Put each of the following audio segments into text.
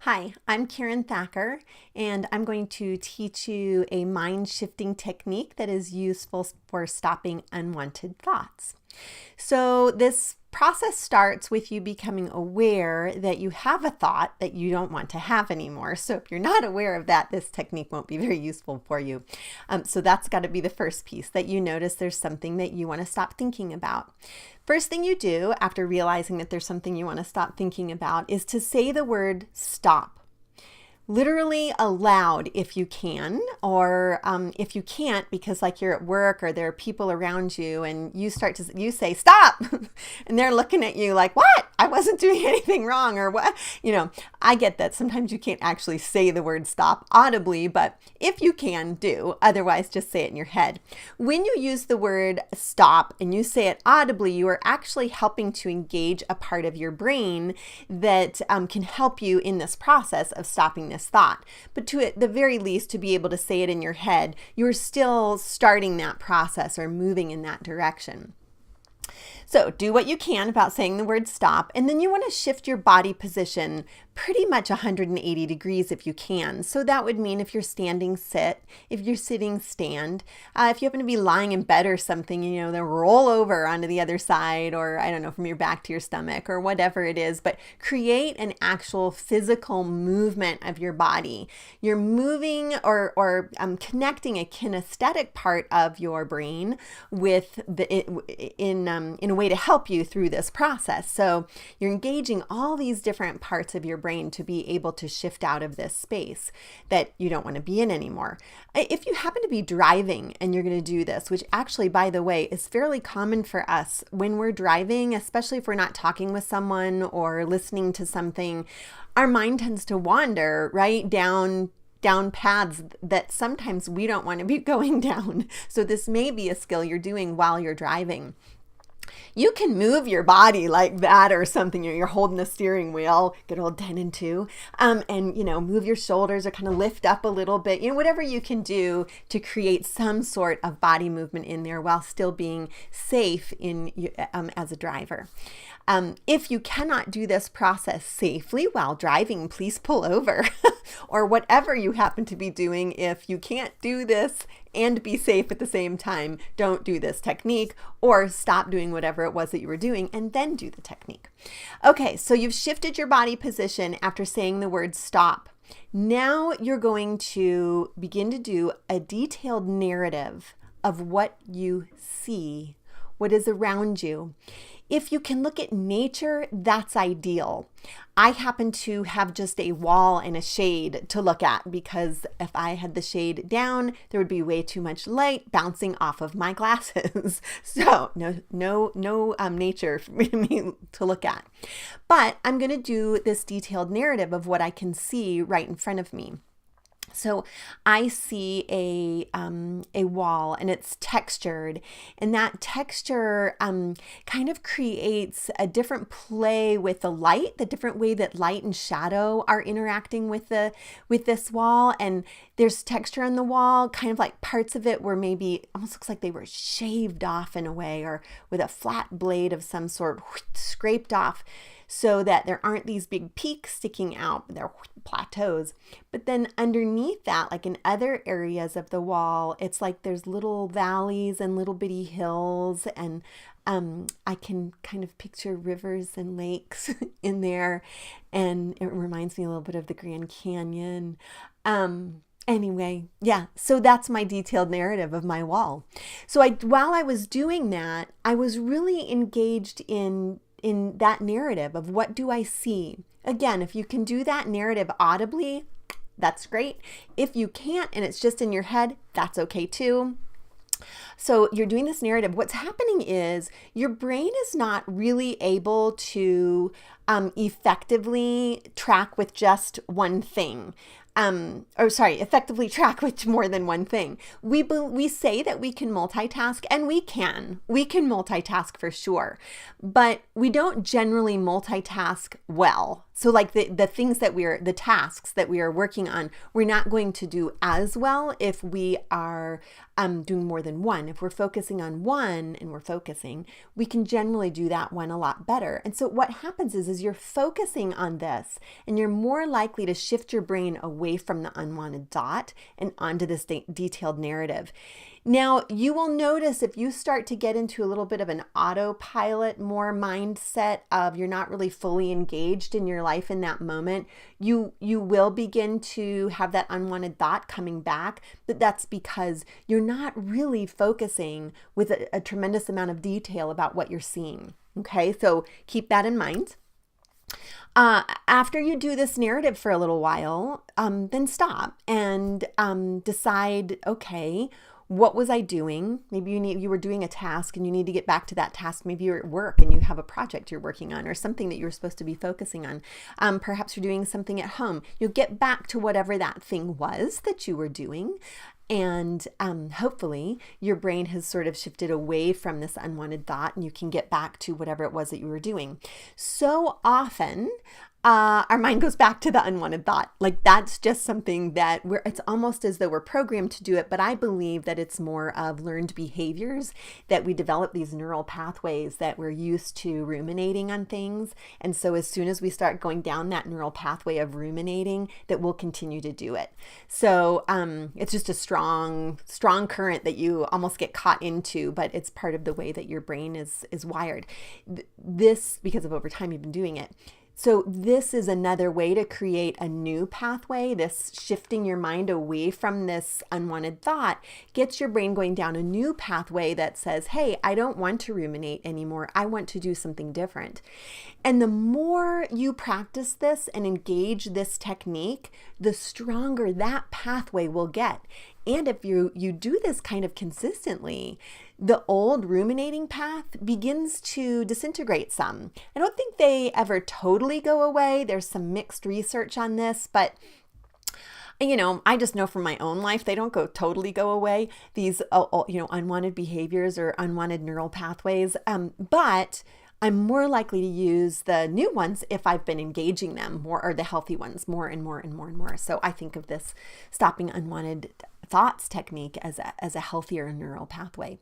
Hi, I'm Karen Thacker, and I'm going to teach you a mind-shifting technique that is useful for stopping unwanted thoughts. So this process starts with you becoming aware that you have a thought that you don't want to have anymore. So if you're not aware of that, this technique won't be very useful for you. So that's got to be the first piece, that you notice there's something that you want to stop thinking about. First thing you do after realizing that there's something you want to stop thinking about is to say the word stop. Literally aloud if you can, or if you can't because like you're at work or there are people around you and you say stop and they're looking at you like, what? I wasn't doing anything wrong, or what? I get that sometimes you can't actually say the word stop audibly, but if you can, do. Otherwise, just say it in your head. When you use the word stop and you say it audibly, you are actually helping to engage a part of your brain that can help you in this process of stopping this thought. But to at the very least, to be able to say it in your head, you're still starting that process or moving in that direction. So do what you can about saying the word stop, and then you want to shift your body position pretty much 180 degrees if you can. So that would mean if you're standing, sit. If you're sitting, stand. If you happen to be lying in bed or something, then roll over onto the other side, or I don't know, from your back to your stomach or whatever it is, but create an actual physical movement of your body. You're moving or connecting a kinesthetic part of your brain with in a way to help you through this process. So you're engaging all these different parts of your brain to be able to shift out of this space that you don't want to be in anymore. If you happen to be driving and you're going to do this, which actually, by the way, is fairly common for us when we're driving, especially if we're not talking with someone or listening to something, our mind tends to wander right down paths that sometimes we don't want to be going down. So this may be a skill you're doing while you're driving. You can move your body like that or something. You're holding the steering wheel, good old 10 and 2, and move your shoulders or kind of lift up a little bit. Whatever you can do to create some sort of body movement in there while still being safe as a driver. If you cannot do this process safely while driving, please pull over or whatever you happen to be doing. If you can't do this and be safe at the same time, don't do this technique, or stop doing whatever it was that you were doing and then do the technique. Okay, so you've shifted your body position after saying the word stop. Now you're going to begin to do a detailed narrative of what you see, what is around you. If you can look at nature, that's ideal. I happen to have just a wall and a shade to look at because if I had the shade down, there would be way too much light bouncing off of my glasses. So no nature for me to look at. But I'm going to do this detailed narrative of what I can see right in front of me. So I see a wall and it's textured, and that texture kind of creates a different play with the light, the different way that light and shadow are interacting with this wall. And there's texture on the wall, kind of like parts of it where maybe almost looks like they were shaved off in a way, or with a flat blade of some sort scraped off, so that there aren't these big peaks sticking out, but they're plateaus. But then underneath that, like in other areas of the wall, it's like there's little valleys and little bitty hills, and I can kind of picture rivers and lakes in there, and it reminds me a little bit of the Grand Canyon. Anyway, yeah, so that's my detailed narrative of my wall. So while I was doing that, I was really engaged in that narrative of what do I see. Again, if you can do that narrative audibly, that's great. If you can't and it's just in your head, that's okay too. So you're doing this narrative. What's happening is your brain is not really able to effectively track with just one thing. Effectively track with more than one thing. We say that we can multitask, and we can multitask for sure, but we don't generally multitask well. So like the things that the tasks that we are working on, we're not going to do as well if we are doing more than one. If we're focusing on one and we can generally do that one a lot better. And so what happens is you're focusing on this and you're more likely to shift your brain away from the unwanted thought and onto this detailed narrative. Now, you will notice if you start to get into a little bit of an autopilot, more mindset of you're not really fully engaged in your life in that moment, you will begin to have that unwanted thought coming back, but that's because you're not really focusing with a tremendous amount of detail about what you're seeing. Okay, so keep that in mind. After you do this narrative for a little while, then stop and decide, okay, what was I doing? Maybe you were doing a task and you need to get back to that task. Maybe you're at work and you have a project you're working on or something that you're supposed to be focusing on. Perhaps you're doing something at home. You'll get back to whatever that thing was that you were doing. And hopefully your brain has sort of shifted away from this unwanted thought and you can get back to whatever it was that you were doing. So often, our mind goes back to the unwanted thought. Like that's just something that it's almost as though we're programmed to do it, but I believe that it's more of learned behaviors that we develop these neural pathways that we're used to ruminating on things. And so as soon as we start going down that neural pathway of ruminating, that we'll continue to do it. So it's just a strong current that you almost get caught into, but it's part of the way that your brain is wired. This, because of over time you've been doing it. So this is another way to create a new pathway. This shifting your mind away from this unwanted thought gets your brain going down a new pathway that says, hey, I don't want to ruminate anymore. I want to do something different. And the more you practice this and engage this technique, the stronger that pathway will get. And if you do this kind of consistently, the old ruminating path begins to disintegrate some. I don't think they ever totally go away. There's some mixed research on this, but I just know from my own life, they don't totally go away, these unwanted behaviors or unwanted neural pathways. But I'm more likely to use the new ones if I've been engaging them more, or the healthy ones more and more and more and more. So I think of this stopping unwanted thoughts technique as a healthier neural pathway.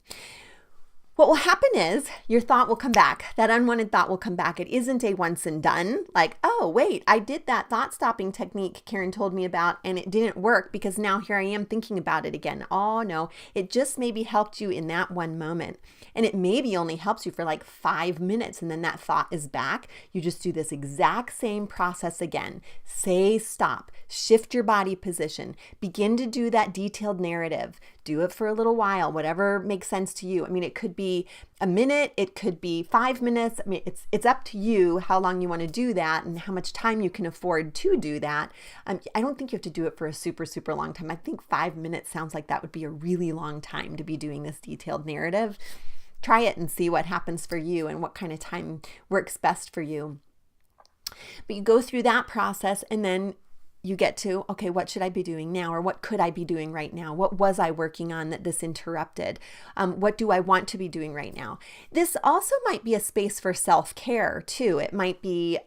What will happen is your thought will come back. That unwanted thought will come back. It isn't a once and done, like, oh, wait, I did that thought stopping technique Karen told me about and it didn't work because now here I am thinking about it again. Oh, no, it just maybe helped you in that one moment. And it maybe only helps you for like 5 minutes and then that thought is back. You just do this exact same process again. Say stop, shift your body position, begin to do that detailed narrative. Do it for a little while, whatever makes sense to you. I mean, it could be a minute, it could be 5 minutes. I mean, it's up to you how long you want to do that and how much time you can afford to do that. I don't think you have to do it for a super, super long time. I think 5 minutes sounds like that would be a really long time to be doing this detailed narrative. Try it and see what happens for you and what kind of time works best for you. But you go through that process and then you get to, okay, what should I be doing now? Or what could I be doing right now? What was I working on that this interrupted? What do I want to be doing right now? This also might be a space for self-care too. It might be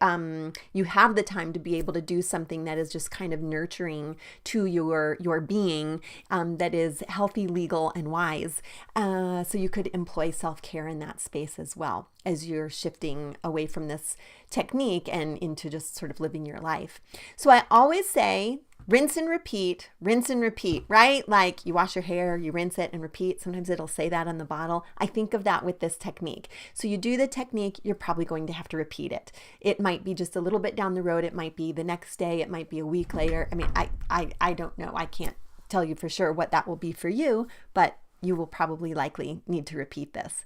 you have the time to be able to do something that is just kind of nurturing to your being, that is healthy, legal, and wise. So you could employ self-care in that space as well as you're shifting away from this technique and into just sort of living your life. So I always say rinse and repeat, right? Like you wash your hair, you rinse it and repeat. Sometimes it'll say that on the bottle. I think of that with this technique. So you do the technique, you're probably going to have to repeat it. It might be just a little bit down the road. It might be the next day. It might be a week later. I mean, I don't know. I can't tell you for sure what that will be for you, but you will probably likely need to repeat this.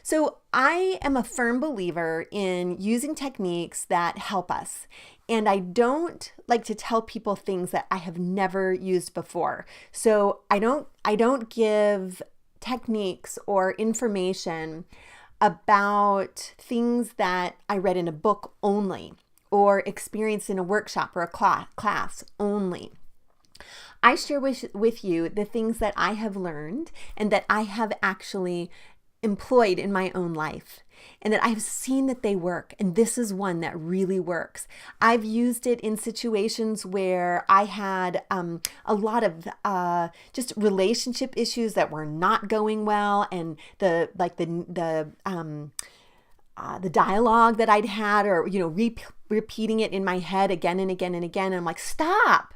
So I am a firm believer in using techniques that help us. And I don't like to tell people things that I have never used before. So I don't give techniques or information about things that I read in a book only or experienced in a workshop or a class only. I share with you the things that I have learned and that I have actually employed in my own life, and that I've seen that they work. And this is one that really works. I've used it in situations where I had a lot of just relationship issues that were not going well, and the dialogue that I'd had, or repeating it in my head again and again and again. And I'm like, stop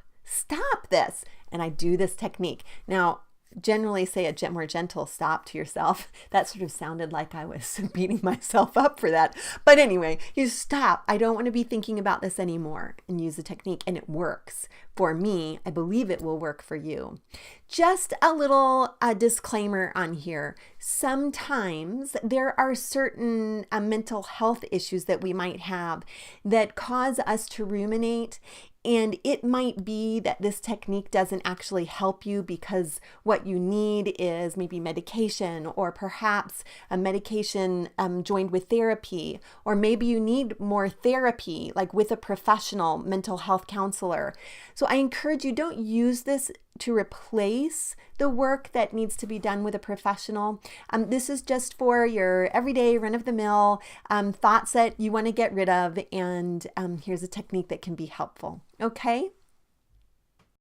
this. And I do this technique. Now, generally say a more gentle stop to yourself. That sort of sounded like I was beating myself up for that. But anyway, you stop. I don't want to be thinking about this anymore, and use the technique. And it works for me. I believe it will work for you. Just a little disclaimer on here. Sometimes there are certain mental health issues that we might have that cause us to ruminate. And it might be that this technique doesn't actually help you because what you need is maybe medication, or perhaps a medication joined with therapy, or maybe you need more therapy, like with a professional mental health counselor. So I encourage you, don't use this to replace the work that needs to be done with a professional. This is just for your everyday run-of-the-mill thoughts that you want to get rid of, and here's a technique that can be helpful. Okay?